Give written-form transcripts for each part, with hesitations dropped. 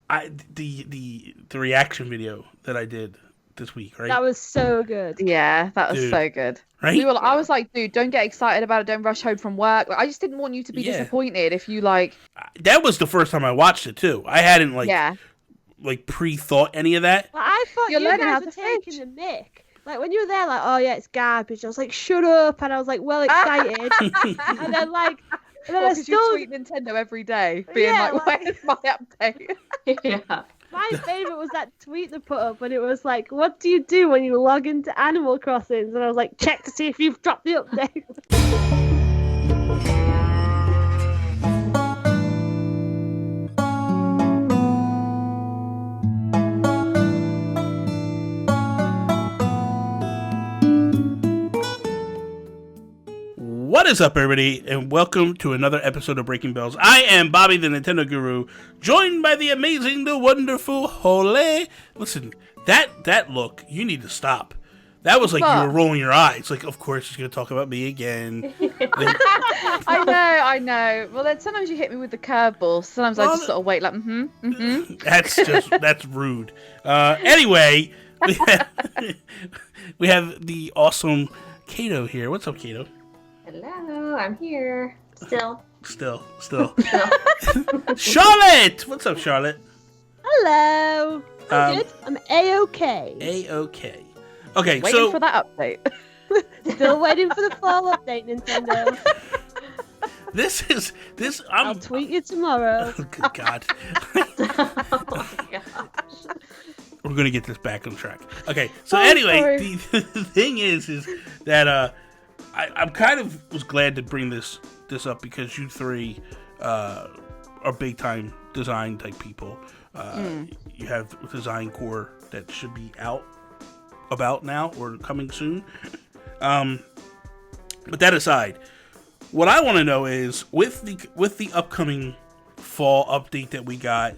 the reaction video that I did this week, right? That was so good. Yeah, that was Dude. so good. Right? I was like, dude, don't get excited about it. Don't rush home from work. Like, I just didn't want you to be disappointed if you like. That was the first time I watched it too. I hadn't pre-thought any of that. Like, I thought you guys were taking the mick. Like when you were there, like, oh yeah, it's garbage. I was like, shut up, and I was like, well excited, and then like. And then I still tweet Nintendo every day, being where's my update? Yeah. My favourite was that tweet they put up when it was like, what do you do when you log into Animal Crossing? And I was like, check to see if you've dropped the update. What is up, everybody, and welcome to another episode of Breaking Bells. I am Bobby, the Nintendo Guru, joined by the amazing, the wonderful Jole. Listen, that look, you need to stop. That was like you were rolling your eyes. Like, of course, she's going to talk about me again. I know. Well, then sometimes you hit me with the curveball. Sometimes I just sort of wait like, That's rude. Anyway, we have the awesome Caito here. What's up, Caito? Hello, I'm here. Still. Charlotte! What's up, Charlotte? Hello. I'm good. I'm A-OK. A-OK. Okay, waiting for that update. Still waiting for the fall update, Nintendo. I'll tweet you tomorrow. Oh, good God. Oh my gosh. We're going to get this back on track. Okay, so anyway, the thing is that I'm kind of was glad to bring this up because you three are big time design type people. You have a design core that should be about now or coming soon. But that aside, what I want to know is with the upcoming fall update that we got,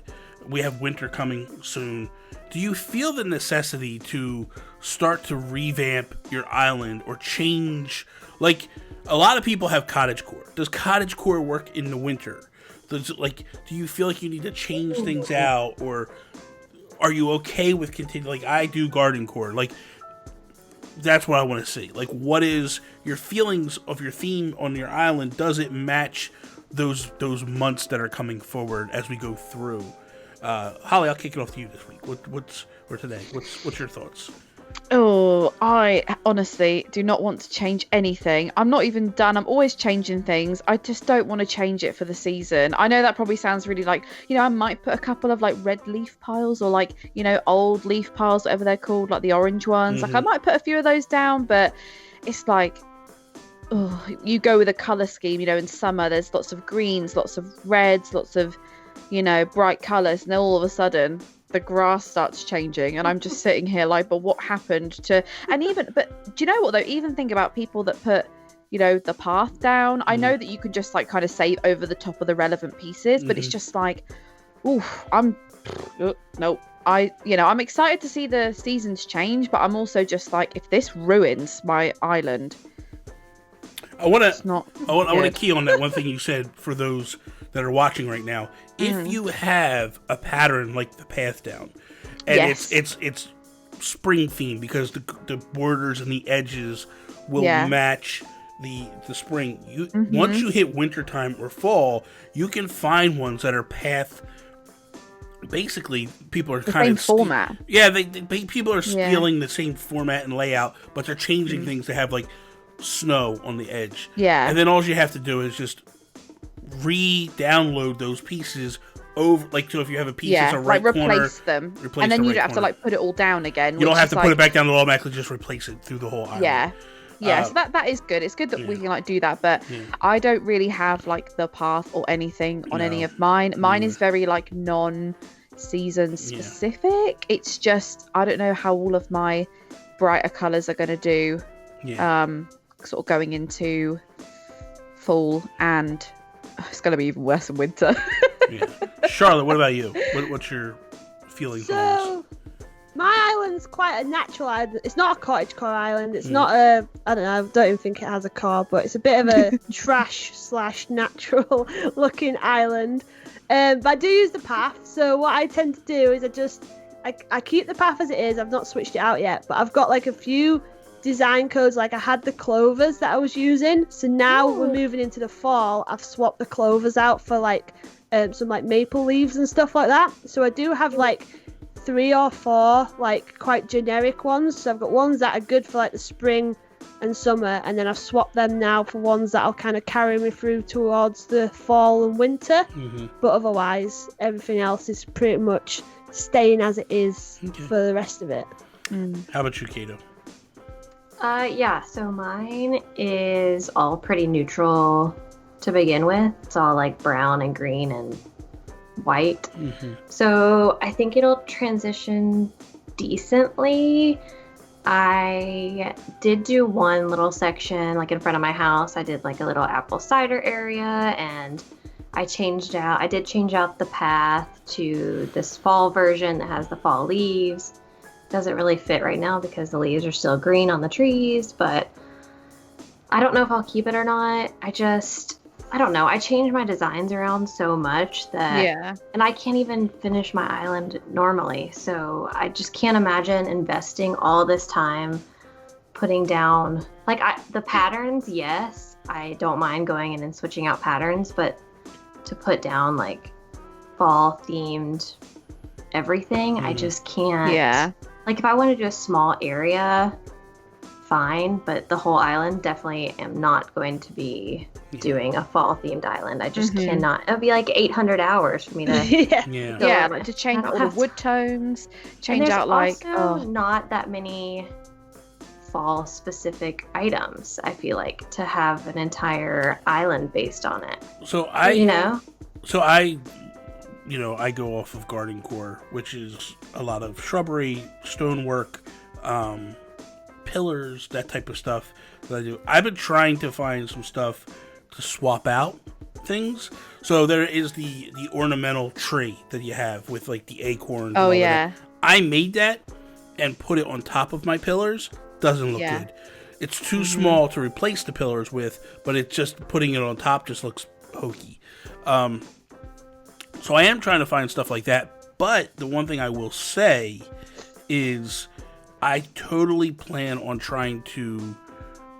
we have winter coming soon. Do you feel the necessity to start to revamp your island or change? Like, a lot of people have cottagecore. Does cottagecore work in the winter? Do you feel like you need to change things out, or are you okay with continuing? Like, I do garden core. Like, that's what I want to see. Like, what is your feelings of your theme on your island? Does it match those months that are coming forward as we go through? Holly, I'll kick it off to you this week. What's your thoughts? Oh, I honestly do not want to change anything. I'm not even done. I'm always changing things. I just don't want to change it for the season. I know that probably sounds really like, I might put a couple of like red leaf piles or like, old leaf piles, whatever they're called, like the orange ones. Mm-hmm. Like I might put a few of those down, but it's like, you go with a color scheme, in summer there's lots of greens, lots of reds, lots of, bright colors, and then all of a sudden the grass starts changing and I'm just sitting here like, but what happened to, but do you know what though, even think about people that put, the path down. I know that you can just like kind of save over the top of the relevant pieces, but it's just like, I'm excited to see the seasons change, but I'm also just like, if this ruins my island, I want to key on that one thing you said for those that are watching right now. If you have a pattern like the path down, and it's spring themed because the borders and the edges will match the spring. Once you hit wintertime or fall, you can find ones that are path. Basically, people are kind of format. People are stealing the same format and layout, but they're changing things to have like snow on the edge. Yeah, and then all you have to do is just re-download those pieces over, like, so if you have a piece that's a right corner, replace them, and then you don't have to like put it all down again. You don't have to put it back down, it'll automatically just replace it through the whole island. So that is good. It's good that we can like do that, but I don't really have like the path or anything on any of mine. Mine is very like non-season specific. It's just, I don't know how all of my brighter colors are going to do sort of going into fall, and it's going to be even worse in winter. Charlotte, what about you? What's your feelings on this? My island's quite a natural island. It's not a cottagecore island. It's not a, I don't know, I don't even think it has a core, but it's a bit of a trash/natural looking island. But I do use the path. So what I tend to do is I keep the path as it is. I've not switched it out yet, but I've got like a few design codes. Like I had the clovers that I was using, so now we're moving into the fall. I've swapped the clovers out for like some like maple leaves and stuff like that. So I do have like 3 or 4 like quite generic ones. So I've got ones that are good for like the spring and summer, and then I've swapped them now for ones that'll kind of carry me through towards the fall and winter. But otherwise everything else is pretty much staying as it is for the rest of it. How about you, Caito? Yeah, so mine is all pretty neutral to begin with. It's all like brown and green and white. So I think it'll transition decently. I did do one little section like in front of my house. I did like a little apple cider area, and I did change out the path to this fall version that has the fall leaves. Doesn't really fit right now because the leaves are still green on the trees, but I don't know if I'll keep it or not. I don't know. I change my designs around so much that, and I can't even finish my island normally. So I just can't imagine investing all this time putting down, like the patterns. Yes, I don't mind going in and switching out patterns, but to put down like fall themed everything, I just can't. Yeah. Like if I want to do a small area, fine, but the whole island, definitely am not going to be doing a fall themed island. I just cannot. It'll be like 800 hours for me to like to change all the wood tones, change out like not that many fall specific items, I feel like, to have an entire island based on it. So I go off of Garden Core, which is a lot of shrubbery, stonework, pillars, that type of stuff that I do. I've been trying to find some stuff to swap out things. So there is the ornamental tree that you have with like the acorns. Oh yeah. I made that and put it on top of my pillars. Doesn't look good. It's too small to replace the pillars with, but it's just putting it on top just looks hokey. So I am trying to find stuff like that, but the one thing I will say is I totally plan on trying to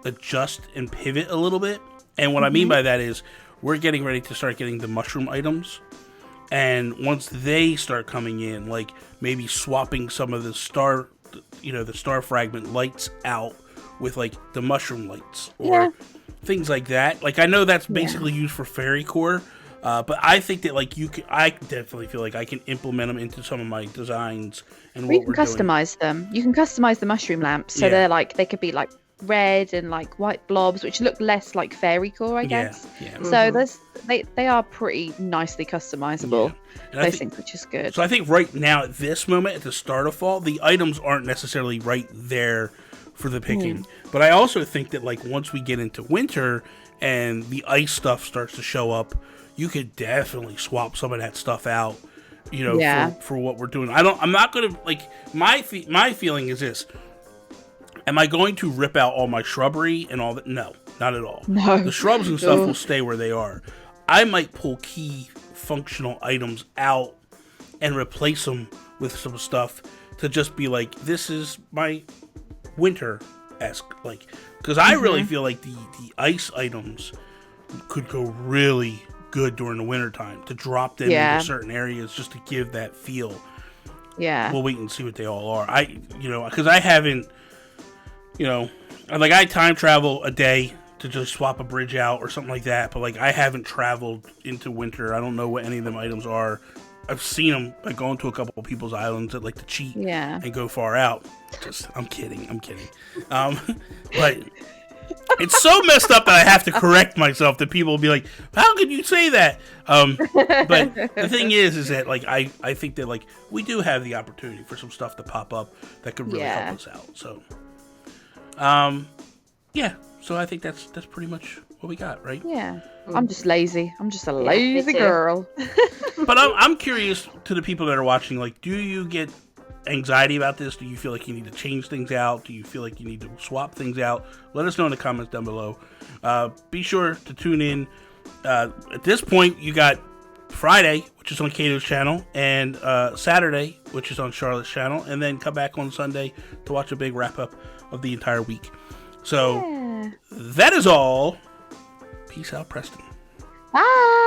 adjust and pivot a little bit. And what I mean by that is we're getting ready to start getting the mushroom items. And once they start coming in, like maybe swapping some of the star fragment lights out with like the mushroom lights or things like that. Like I know that's basically used for fairy core. But I think that like I definitely feel like I can implement them into some of my designs and what we're doing. You can customize them. You can customize the mushroom lamps, so they're like they could be like red and like white blobs, which look less like fairy core, I guess. So they are pretty nicely customizable. Those things, which is good. So I think right now at this moment, at the start of fall, the items aren't necessarily right there for the picking. But I also think that like once we get into winter and the ice stuff starts to show up, you could definitely swap some of that stuff out, for what we're doing. I'm not going to, like, my feeling is this. Am I going to rip out all my shrubbery and all that? No, not at all. No. The shrubs and stuff will stay where they are. I might pull key functional items out and replace them with some stuff to just be like, this is my winter-esque. Like, because I really feel like the ice items could go really good during the wintertime to drop them into certain areas just to give that feel. We'll wait and see what they all are. Because I haven't, like I time travel a day to just swap a bridge out or something like that, but like I haven't traveled into winter. I don't know what any of them items are. I've seen them like going to a couple of people's islands that like to cheat and go far out. I'm kidding. But it's so messed up that I have to correct myself that people will be like, how could you say that? But the thing is that like I think that like we do have the opportunity for some stuff to pop up that could really help us out. So so I think that's pretty much what we got, right? I'm just lazy. I'm just a lazy girl. But I'm curious to the people that are watching, like, do you get anxiety about this? Do you feel like you need to change things out? Do you feel like you need to swap things out? Let us know in the comments down below. Be sure to tune in. At this point, you got Friday, which is on Caito's channel, and Saturday, which is on Charlotte's channel, and then come back on Sunday to watch a big wrap-up of the entire week. So, that is all. Peace out, Preston. Bye.